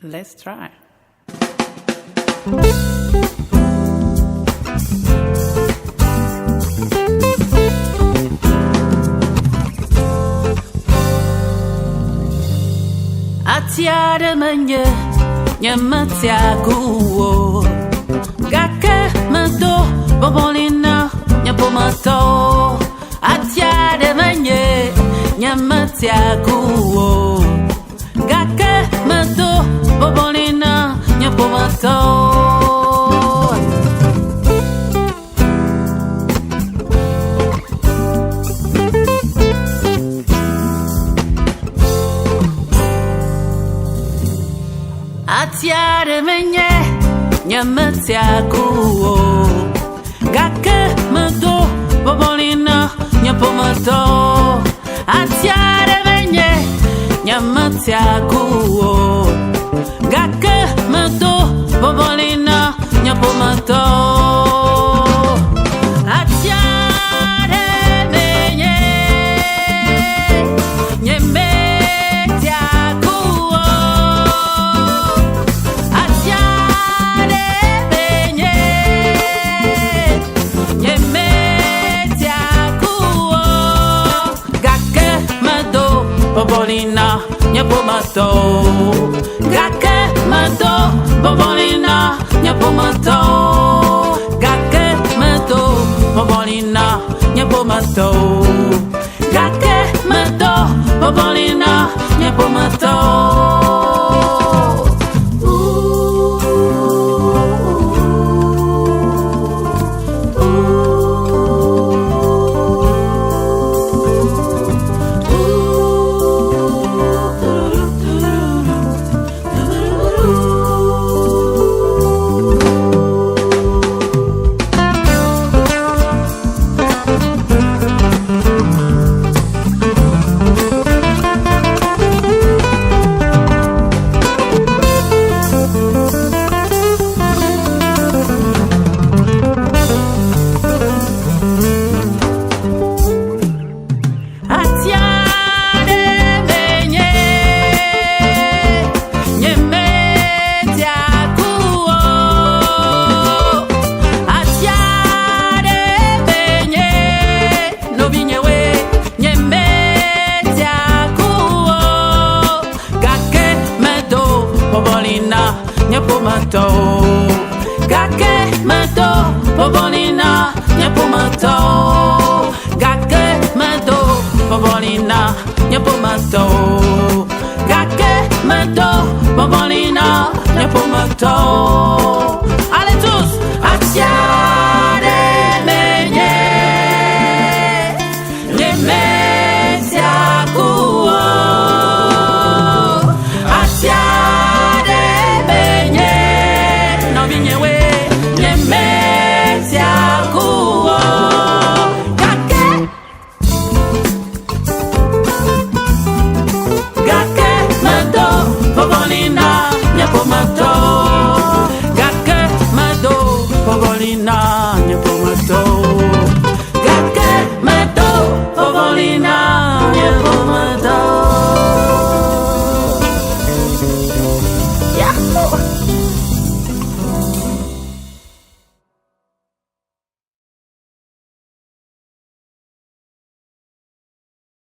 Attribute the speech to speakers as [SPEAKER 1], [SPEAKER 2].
[SPEAKER 1] Let's try. Atiare menye nyamatia guo gake mado bobolina nyapomato atiare menye nyamatia guo gake mado bobolina nyapomato Atiare menye nyamatia guo gake mado bobolina nyapomato atiare menye nyamatia guo gake mado bobolina nyapomato Bobolina nyapomato gake mado bobolina nyapomato gake mado bobolina nyapomato gake mado bobolina nyapomato Nyapomato gake mado bobolina nyapomato gake mado bobolina nyapomato gake mado bobolina nyapomato